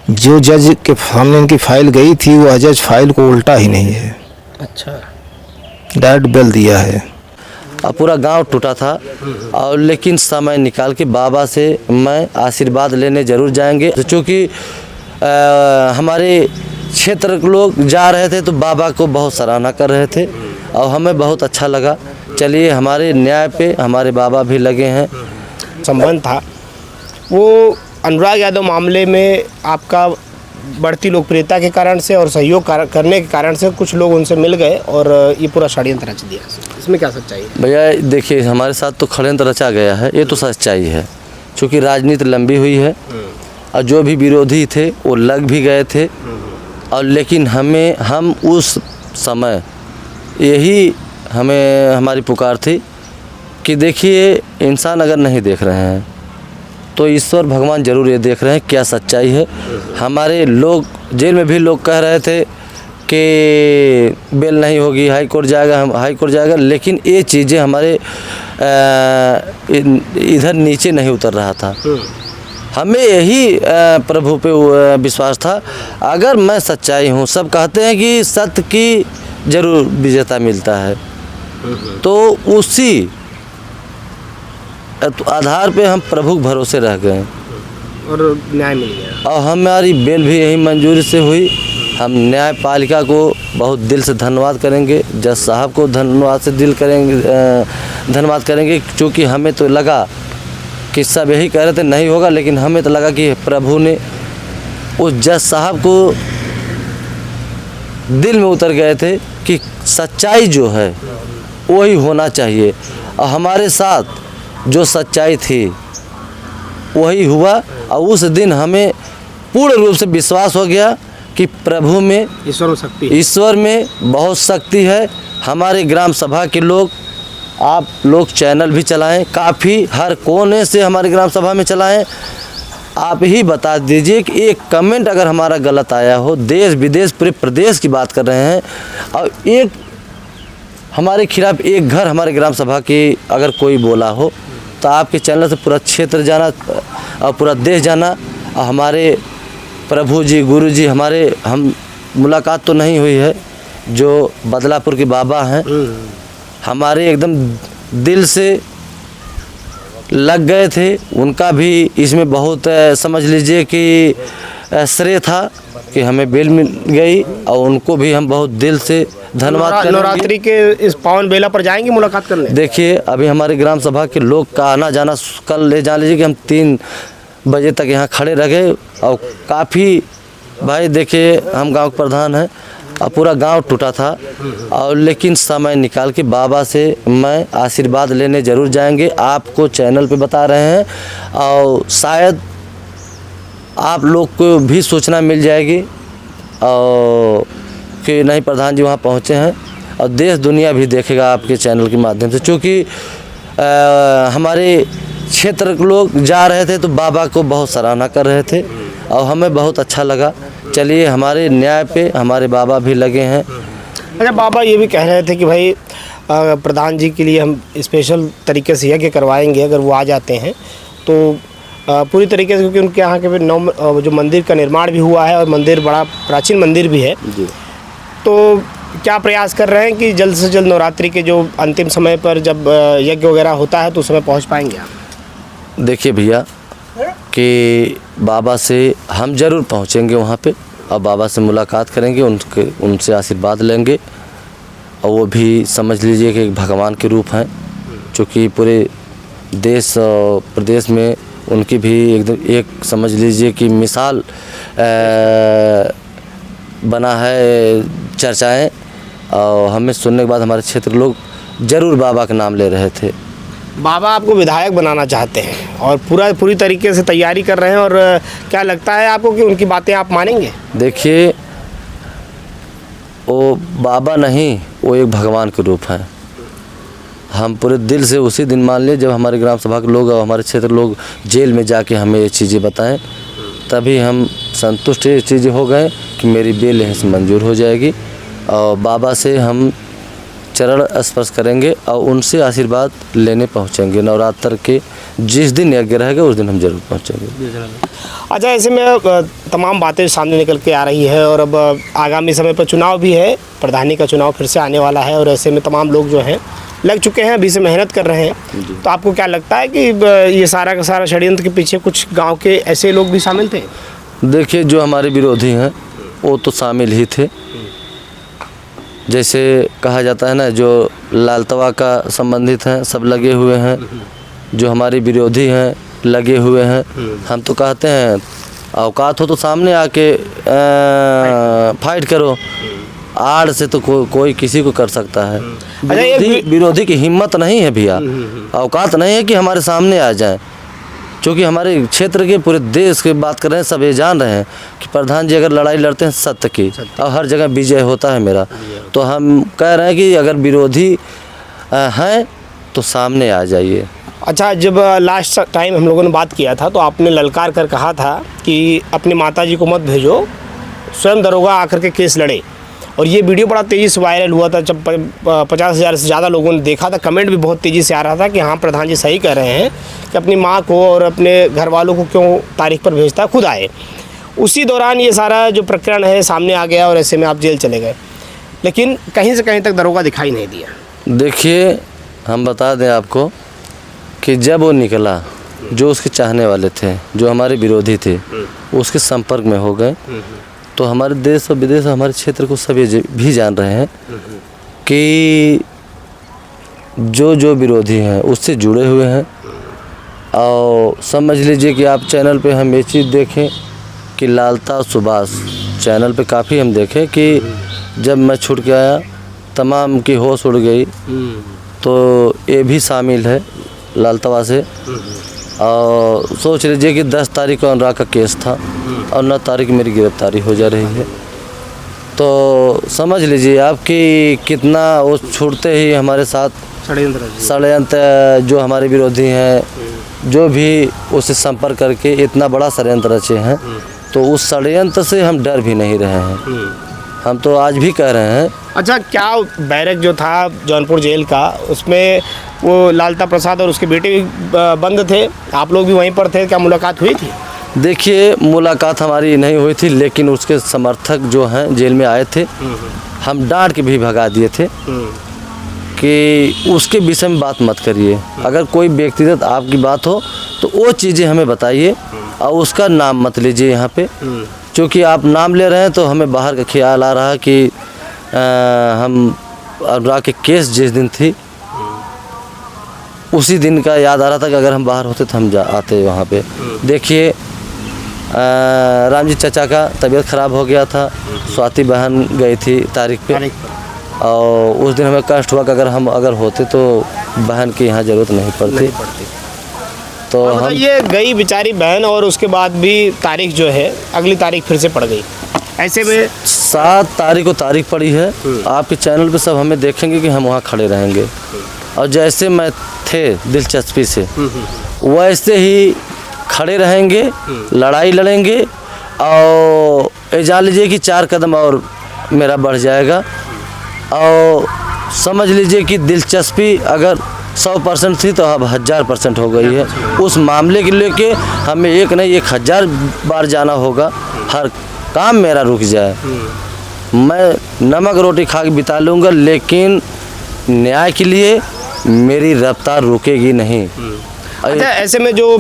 जो जज के सामने इनकी फाइल गई थी वो जज फाइल को उल्टा ही नहीं है, अच्छा। डायरेक्ट बेल दिया है। और पूरा गांव टूटा था। और लेकिन समय निकाल के बाबा से मैं आशीर्वाद लेने ज़रूर जाएंगे। चूँकि हमारे क्षेत्र के लोग जा रहे थे तो बाबा को बहुत सराहना कर रहे थे और हमें बहुत अच्छा लगा। चलिए, हमारे न्याय पे हमारे बाबा भी लगे हैं। संबंध था वो अनुराग यादव मामले में आपका बढ़ती लोकप्रियता के कारण से और सहयोग करने के कारण से कुछ लोग उनसे मिल गए और ये पूरा षड्यंत्र रच दिया। इसमें क्या सच्चाई है? भैया देखिए, हमारे साथ तो षड्यंत्र रचा गया है, ये तो सच्चाई है। क्योंकि राजनीति लंबी हुई है और जो भी विरोधी थे वो लग भी गए थे। और लेकिन हम उस समय यही हमारी पुकार थी कि देखिए, इंसान अगर नहीं देख रहे हैं तो ईश्वर भगवान जरूर ये देख रहे हैं क्या सच्चाई है। हमारे लोग जेल में भी लोग कह रहे थे कि बेल नहीं होगी, हाई कोर्ट जाएगा, लेकिन ये चीज़ें हमारे इधर नीचे नहीं उतर रहा था। हमें यही प्रभु पे विश्वास था, अगर मैं सच्चाई हूँ। सब कहते हैं कि सत्य की जरूर विजेता मिलता है, तो उसी आधार पे हम प्रभु के भरोसे रह गए और न्याय मिल गया। और हमारी बेल भी यही मंजूरी से हुई। हम न्यायपालिका को बहुत दिल से धन्यवाद करेंगे, जज साहब को धन्यवाद करेंगे, क्योंकि हमें तो लगा कि सब यही कह रहे थे नहीं होगा, लेकिन हमें तो लगा कि प्रभु ने उस जज साहब को दिल में उतर गए थे कि सच्चाई जो है वही होना चाहिए। और हमारे साथ जो सच्चाई थी वही हुआ। और उस दिन हमें पूर्ण रूप से विश्वास हो गया कि प्रभु में, ईश्वर में बहुत शक्ति है। हमारे ग्राम सभा के लोग, आप लोग चैनल भी चलाएं, काफ़ी हर कोने से हमारे ग्राम सभा में चलाएं। आप ही बता दीजिए कि एक कमेंट अगर हमारा गलत आया हो, देश विदेश पूरे प्रदेश की बात कर रहे हैं, और एक हमारे खिलाफ एक घर हमारे ग्राम सभा की अगर कोई बोला हो, तो आपके चैनल से पूरा क्षेत्र जाना और पूरा देश जाना। और हमारे प्रभु जी, गुरु जी, हम मुलाकात तो नहीं हुई है, जो बदलापुर के बाबा हैं, हमारे एकदम दिल से लग गए थे। उनका भी इसमें बहुत समझ लीजिए कि श्रेय था कि हमें बेल मिल गई, और उनको भी हम बहुत दिल से धन्यवाद करेंगे। नवरात्रि के इस पावन बेला पर जाएंगे मुलाकात करने? देखिए, अभी हमारे ग्राम सभा के लोग का आना जाना, कल ले जा लीजिए कि हम 3 बजे तक यहाँ खड़े रह गए। और काफ़ी भाई देखिए, हम गांव के प्रधान हैं और पूरा गांव टूटा था। और लेकिन समय निकाल के बाबा से मैं आशीर्वाद लेने ज़रूर जाएंगे। आपको चैनल पे बता रहे हैं और शायद आप लोग को भी सूचना मिल जाएगी और कि नहीं, प्रधान जी वहाँ पहुँचे हैं, और देश दुनिया भी देखेगा आपके चैनल के माध्यम से। चूँकि हमारे क्षेत्र के लोग जा रहे थे तो बाबा को बहुत सराहना कर रहे थे और हमें बहुत अच्छा लगा। चलिए, हमारे न्याय पे हमारे बाबा भी लगे हैं। अच्छा, बाबा ये भी कह रहे थे कि भाई प्रधान जी के लिए हम स्पेशल तरीके से यज्ञ करवाएंगे अगर वो आ जाते हैं तो पूरी तरीके से, क्योंकि उनके यहाँ के जो मंदिर का निर्माण भी हुआ है और मंदिर बड़ा प्राचीन मंदिर भी है जी। तो क्या प्रयास कर रहे हैं कि जल्द से जल्द नवरात्रि के जो अंतिम समय पर जब यज्ञ वगैरह होता है तो उस समय पहुँच पाएंगे आप? देखिए भैया, कि बाबा से हम ज़रूर पहुँचेंगे वहाँ पे और बाबा से मुलाकात करेंगे, उनसे आशीर्वाद लेंगे। और वो भी समझ लीजिए कि भगवान के रूप हैं, क्योंकि पूरे देश और प्रदेश में उनकी भी एकदम एक समझ लीजिए कि मिसाल बना है चर्चाएं। और हमें सुनने के बाद हमारे क्षेत्र के लोग ज़रूर बाबा का नाम ले रहे थे। बाबा आपको विधायक बनाना चाहते हैं और पूरी तरीके से तैयारी कर रहे हैं, और क्या लगता है आपको कि उनकी बातें आप मानेंगे? देखिए, वो बाबा नहीं, वो एक भगवान के रूप हैं। हम पूरे दिल से उसी दिन मान लिए जब हमारे ग्राम सभा के लोग और हमारे क्षेत्र लोग जेल में जाके हमें ये चीज़ें बताएं, तभी हम संतुष्ट ये चीज़ें हो गए कि मेरी बेल यहाँ से मंजूर हो जाएगी। और बाबा से हम चरण स्पर्श करेंगे और उनसे आशीर्वाद लेने पहुँचेंगे नवरात्र के जिस दिन यज्ञ रहेगा उस दिन हम जरूर पहुँचेंगे। अच्छा, ऐसे में तमाम बातें सामने निकल के आ रही है और अब आगामी समय पर चुनाव भी है, प्रधानी का चुनाव फिर से आने वाला है और ऐसे में तमाम लोग जो हैं लग चुके हैं, अभी से मेहनत कर रहे हैं। तो आपको क्या लगता है कि ये सारा का सारा षड्यंत्र के पीछे कुछ गांव के ऐसे लोग भी शामिल थे? देखिए, जो हमारे विरोधी हैं वो तो शामिल ही थे। जैसे कहा जाता है ना, जो लालतवा का संबंधित हैं सब लगे हुए हैं, जो हमारे विरोधी हैं लगे हुए हैं। हम तो कहते हैं औकात हो तो सामने आके फाइट करो, आड़ से तो कोई किसी को कर सकता है। विरोधी की हिम्मत नहीं है भैया, औकात नहीं है कि हमारे सामने आ जाए, क्योंकि हमारे क्षेत्र के पूरे देश की बात कर रहे हैं, सब ये जान रहे हैं कि प्रधान जी अगर लड़ाई लड़ते हैं सत्य की और हर जगह विजय होता है मेरा। तो हम कह रहे हैं कि अगर विरोधी हैं तो सामने आ जाइए। अच्छा, जब लास्ट टाइम हम लोगों ने बात किया था तो आपने ललकार कर कहा था कि अपनी माताजी को मत भेजो, स्वयं दरोगा आकर के केस लड़े, और ये वीडियो बड़ा तेज़ी से वायरल हुआ था। जब 50,000 से ज़्यादा लोगों ने देखा था, कमेंट भी बहुत तेज़ी से आ रहा था कि हाँ, प्रधान जी सही कह रहे हैं कि अपनी माँ को और अपने घर वालों को क्यों तारीख पर भेजता है, खुद आए। उसी दौरान ये सारा जो प्रकरण है सामने आ गया और ऐसे में आप जेल चले गए, लेकिन कहीं से कहीं तक दरोगा दिखाई नहीं दिया। देखिए, हम बता दें आपको कि जब वो निकला, जो उसके चाहने वाले थे, जो हमारे विरोधी थे, उसके संपर्क में हो गए, तो हमारे देश और विदेश, हमारे क्षेत्र को सब ये भी जान रहे हैं कि जो विरोधी हैं उससे जुड़े हुए हैं। और समझ लीजिए कि आप चैनल पे हम ये चीज़ देखें कि लालता सुभाष चैनल पे काफ़ी हम देखें कि जब मैं छूट के आया तमाम की होश उड़ गई, तो ये भी शामिल है लालतवा से। और सोच लीजिए कि 10 तारीख को अनुराग का केस था और 9 तारीख मेरी गिरफ्तारी हो जा रही है। तो समझ लीजिए आप कि कितना वो छूटते ही हमारे साथ षड्यंत्र, जो हमारे विरोधी हैं, जो भी उससे संपर्क करके इतना बड़ा षड्यंत्र रचे हैं, तो उस षड्यंत्र से हम डर भी नहीं रहे हैं। हम तो आज भी कह रहे हैं। अच्छा, क्या बैरक जो था जौनपुर जेल का, उसमें वो लालता प्रसाद और उसके बेटे भी बंद थे, आप लोग भी वहीं पर थे, क्या मुलाकात हुई थी? देखिए, मुलाकात हमारी नहीं हुई थी, लेकिन उसके समर्थक जो हैं जेल में आए थे, हम डांट के भी भगा दिए थे कि उसके विषय में बात मत करिए। अगर कोई व्यक्तिगत आपकी बात हो तो वो चीज़ें हमें बताइए और उसका नाम मत लीजिए यहाँ पे, क्योंकि आप नाम ले रहे हैं तो हमें बाहर का ख्याल आ रहा है कि हम अनुराग के केस जिस दिन थी उसी दिन का याद आ रहा था कि अगर हम बाहर होते तो हम आते वहाँ पे। देखिए, राम जी चाचा का तबीयत ख़राब हो गया था, स्वाति बहन गई थी तारीख पे, और उस दिन हमें कष्ट हुआ कि अगर होते तो बहन की यहाँ ज़रूरत नहीं पड़ती। तो हम ये गई बेचारी बहन, और उसके बाद भी तारीख जो है अगली तारीख फिर से पड़ गई। ऐसे में 7 तारीख को तारीख पड़ी है। आपके चैनल पे सब हमें देखेंगे कि हम वहाँ खड़े रहेंगे, और जैसे मैं थे दिलचस्पी से वैसे ही खड़े रहेंगे, लड़ाई लड़ेंगे, और ये जान लीजिए कि 4 कदम और मेरा बढ़ जाएगा। और समझ लीजिए कि दिलचस्पी अगर 100% थी तो अब 1000% हो गई है। उस मामले के लेके हमें एक नहीं 1000 बार जाना होगा, हर काम मेरा रुक जाए। मैं नमक रोटी खा के बिता लूँगा, लेकिन न्याय के लिए मेरी रफ्तार रुकेगी नहीं। अच्छा, ऐसे में जो